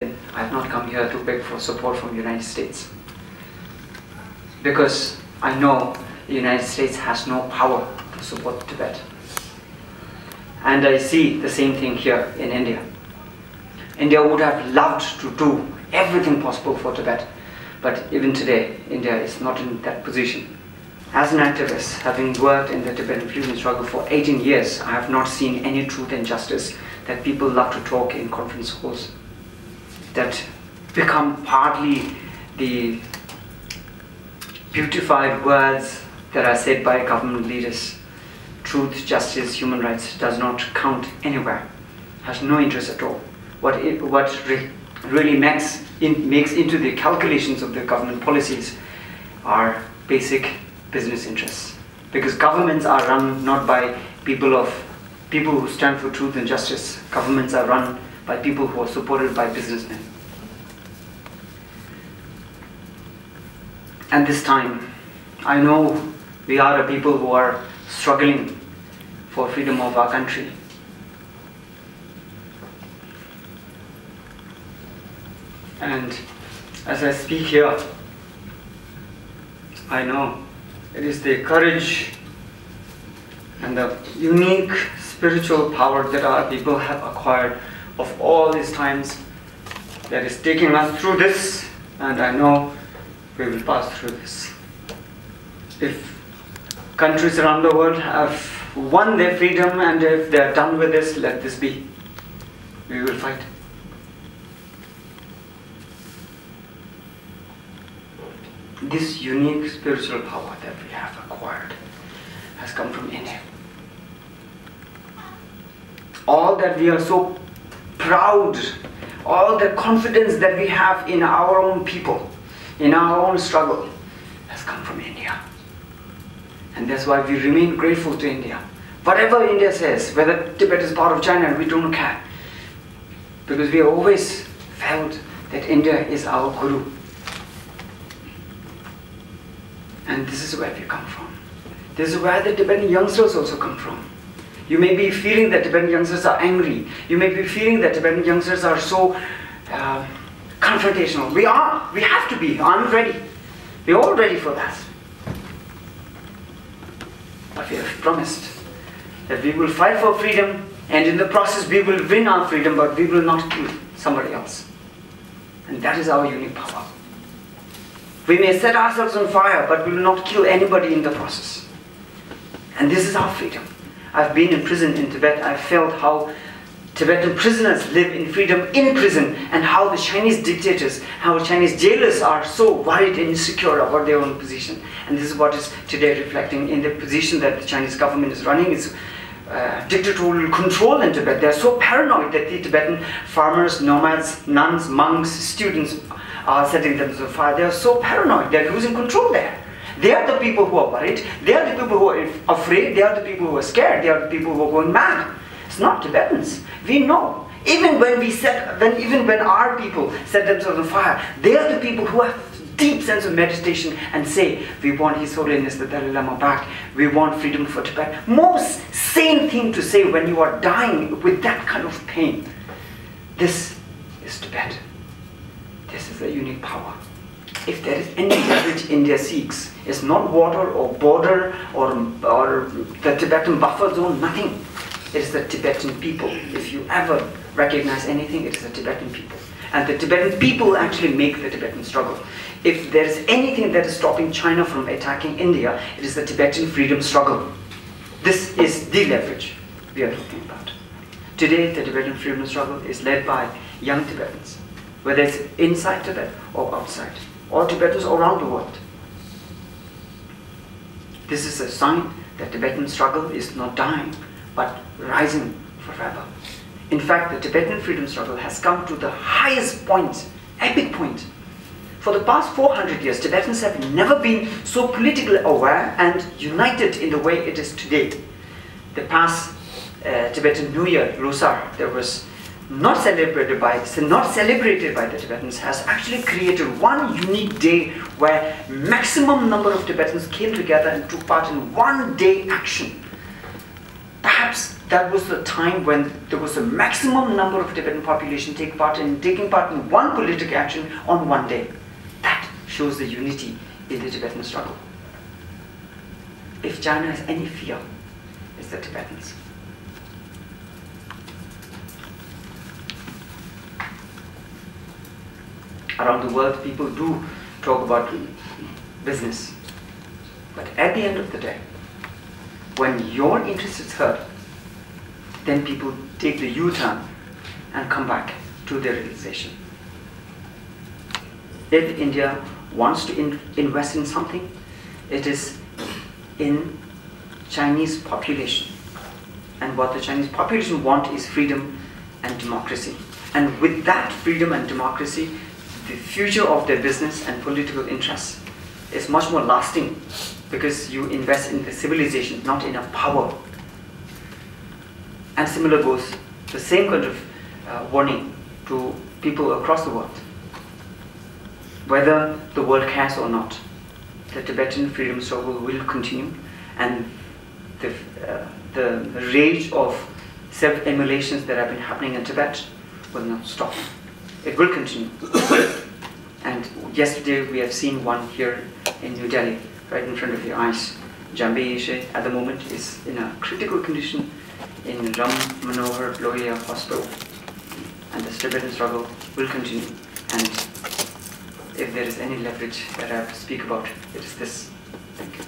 I have not come here to beg for support from the United States, because I know the United States has no power to support Tibet. And I see the same thing here in India. India would have loved to do everything possible for Tibet, but even today, India is not in that position. As an activist, having worked in the Tibetan freedom struggle for 18 years, I have not seen any truth and justice that people love to talk in conference halls, that become partly the beautified words that are said by government leaders. Truth, justice, human rights does not count anywhere, has no interest at all. What really makes into the calculations of the government policies are basic business interests. Because governments are run not by people who stand for truth and justice. Governments are run by people who are supported by businessmen. And this time, I know we are a people who are struggling for freedom of our country. And as I speak here, I know it is the courage and the unique spiritual power that our people have acquired of all these times that is taking us through this, and I know we will pass through this. If countries around the world have won their freedom and if they are done with this, let this be. We will fight. This unique spiritual power that we have acquired has come from India. All that we are so proud, all the confidence that we have in our own people, in our own struggle, has come from India. And that's why we remain grateful to India. Whatever India says, whether Tibet is part of China, we don't care. Because we have always felt that India is our guru. And this is where we come from. This is where the Tibetan youngsters also come from. You may be feeling that Tibetan youngsters are angry. You may be feeling that Tibetan youngsters are so confrontational. We are. We have to be. I'm ready. We're all ready for that. But we have promised that we will fight for freedom, and in the process we will win our freedom, but we will not kill somebody else. And that is our unique power. We may set ourselves on fire, but we will not kill anybody in the process. And this is our freedom. I've been in prison in Tibet. I've felt how Tibetan prisoners live in freedom in prison, and how the Chinese dictators, how Chinese jailers are so worried and insecure about their own position. And this is what is today reflecting in the position that the Chinese government is running. Is dictatorial control in Tibet. They are so paranoid that the Tibetan farmers, nomads, nuns, monks, students are setting themselves on fire. They are so paranoid. They are losing control there. They are the people who are worried. They are the people who are afraid. They are the people who are scared. They are the people who are going mad. It's not Tibetans. We know. Even when our people set themselves on fire, they are the people who have deep sense of meditation and say, we want His Holiness the Dalai Lama back. We want freedom for Tibet. Most sane thing to say when you are dying with that kind of pain. This is Tibet. This is a unique power. If there is any leverage India seeks, it's not water or border or the Tibetan buffer zone, nothing. It is the Tibetan people. If you ever recognize anything, it is the Tibetan people. And the Tibetan people actually make the Tibetan struggle. If there is anything that is stopping China from attacking India, it is the Tibetan freedom struggle. This is the leverage we are talking about. Today, the Tibetan freedom struggle is led by young Tibetans, whether it's inside Tibet or outside, or Tibetans around the world. This is a sign that Tibetan struggle is not dying, but rising forever. In fact, the Tibetan freedom struggle has come to the highest point, epic point. For the past 400 years, Tibetans have never been so politically aware and united in the way it is today. The past Tibetan New Year, Losar, there was not celebrated by the Tibetans, has actually created one unique day where maximum number of Tibetans came together and took part in one day action. Perhaps that was the time when there was a maximum number of Tibetan population taking part in one political action on one day. That shows the unity in the Tibetan struggle. If China has any fear, it's the Tibetans. Around the world, people do talk about business. But at the end of the day, when your interest is hurt, then people take the U-turn and come back to their realization. If India wants to invest in something, it is in Chinese population. And what the Chinese population want is freedom and democracy. And with that freedom and democracy, the future of their business and political interests is much more lasting, because you invest in the civilization, not in a power. And similar goes the same kind of warning to people across the world. Whether the world cares or not, the Tibetan freedom struggle will continue, and the rage of self-immolations that have been happening in Tibet will not stop. It will continue. And yesterday we have seen one here in New Delhi, right in front of your eyes. Jambi Ishe at the moment is in a critical condition in Ram Manohar Lohia Hospital. And the Tibetan struggle will continue. And if there is any leverage that I have to speak about, it is this. Thank you.